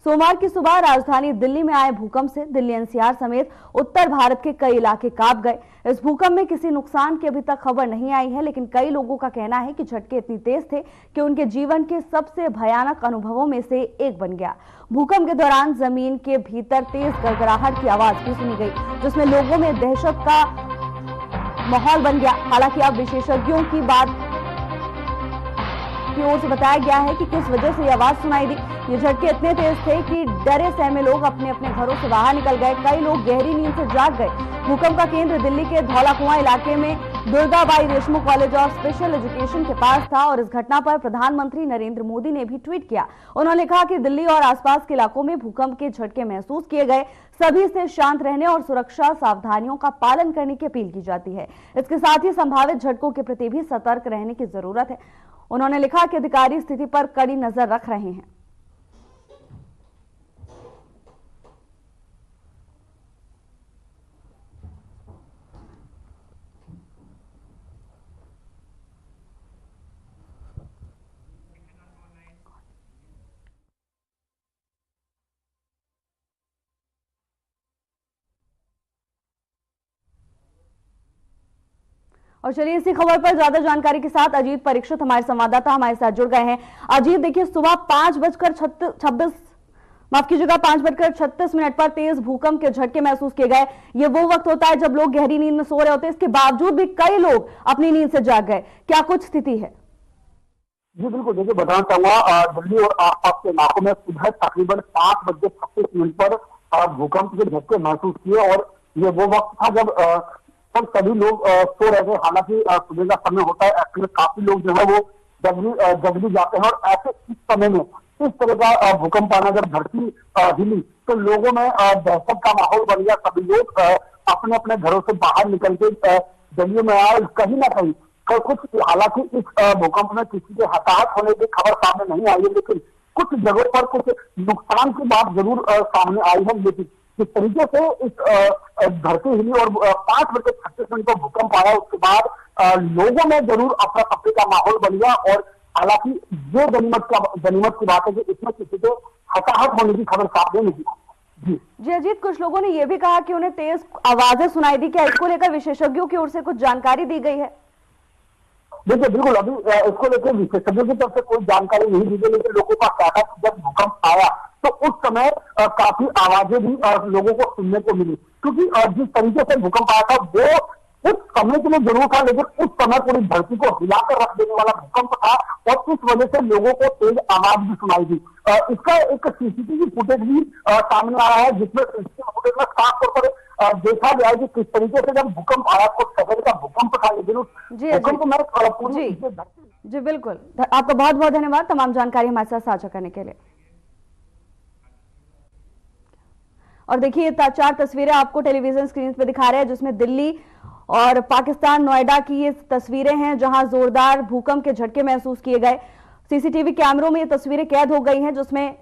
सोमवार की सुबह राजधानी दिल्ली में आए भूकंप से दिल्ली एनसीआर समेत उत्तर भारत के कई इलाके कांप गए। इस भूकंप में किसी नुकसान की अभी तक खबर नहीं आई है, लेकिन कई लोगों का कहना है कि झटके इतनी तेज थे कि उनके जीवन के सबसे भयानक अनुभवों में से एक बन गया। भूकंप के दौरान जमीन के भीतर तेज गड़गड़ाहट की आवाज भी सुनी गई, जिसमें लोगों में दहशत का माहौल बन गया। हालांकि अब विशेषज्ञों की ओर से बताया गया है कि किस वजह से ये आवाज सुनाई दी। ये झटके इतने तेज थे कि डरे सहमे लोग अपने अपने घरों से बाहर निकल गए। कई लोग गहरी नींद से जाग गए। भूकंप का केंद्र दिल्ली के धौला कुआं इलाके में Durgabai Deshmukh college of special education के पास था और इस घटना पर प्रधानमंत्री नरेंद्र मोदी ने भी ट्वीट किया। उन्होंने कहा कि दिल्ली और आसपास के इलाकों में भूकंप के झटके महसूस किए गए। सभी से शांत रहने और सुरक्षा सावधानियों का पालन करने की अपील की जाती है। इसके साथ ही संभावित झटकों के प्रति भी सतर्क रहने की जरूरत है। उन्होंने लिखा कि अधिकारी स्थिति पर कड़ी नजर रख रहे हैं। और चलिए इसी खबर पर ज्यादा जानकारी के साथ अजीत परीक्षित हमारे संवाददाता हमारे साथ जुड़ गए हैं। अजीत, देखिए सुबह 5:36 पर तेज भूकंप के झटके महसूस किए गए। ये वो वक्त होता है जब लोग गहरी नींद में सो रहे होते हैं, इसके बावजूद भी कई लोग अपनी नींद से जाग गए। क्या कुछ स्थिति है? जी बिल्कुल, देखिए बताना चाहूंगा, दिल्ली और आसपास के इलाकों में सुबह तकरीबन 5:36 पर भूकंप के झटके महसूस किए और ये वो वक्त था जब सभी लोग सो रहे थे। हालांकि सुबह का समय होता है, ऐसे में काफी लोग जो है वो जग भी जाते हैं और ऐसे इस समय में इस तरह का भूकंप आना, जब धरती हिली तो लोगों में दहशत का माहौल बन गया। सभी लोग अपने अपने घरों से बाहर निकल के गलियों में आए। कहीं ना कहीं कुछ, हालांकि इस भूकंप में किसी के हताहत होने की खबर सामने नहीं आई है, लेकिन कुछ जगहों पर कुछ नुकसान की बात जरूर सामने आई है। लेकिन जिस तरीके से इस धरती हिली और 5:36 पर भूकंप आया, उसके बाद लोगों में जरूर अफरा तफरी का माहौल बन गया। और हालांकि ये गनीमत की बात है कि इसमें किसी के हताहत होने की खबर सामने नहीं आई। जी अजीत, कुछ लोगों ने यह भी कहा कि उन्हें तेज आवाजें सुनाई दी। क्या इसको लेकर विशेषज्ञों की ओर से कुछ जानकारी दी गई है? देखिए बिल्कुल, अभी इसको लेकर विशेषज्ञों की तरफ से कोई जानकारी नहीं दी गई, लेकिन लोगों का कहना है कि जब भूकंप आया तो उस समय काफी आवाजें भी लोगों को सुनने को मिली, क्योंकि जिस तरीके से भूकंप आया था वो उस समय के लिए जरूर था, लेकिन उस समय पूरी धरती को हिलाकर रख देने वाला भूकंप था और इस वजह से लोगों को तेज आवाज भी सुनाई दी। इसका एक सीसीटीवी फुटेज भी सामने आया है, जिसमें सीसीटीवी फुटेज में साफ तौर पर देखा गया है कि किस तरीके से जब भूकंप आया, कुछ सेकंड का भूकंप था, लेकिन उस भूकंप में पूरी जी बिल्कुल, आपका बहुत बहुत धन्यवाद तमाम जानकारी हमारे साथ साझा करने के लिए। और देखिए ये 4 तस्वीरें आपको टेलीविजन स्क्रीन पर दिखा रहे हैं, जिसमें दिल्ली और पाकिस्तान नोएडा की ये तस्वीरें हैं, जहां जोरदार भूकंप के झटके महसूस किए गए। सीसीटीवी कैमरों में ये तस्वीरें कैद हो गई हैं, जिसमें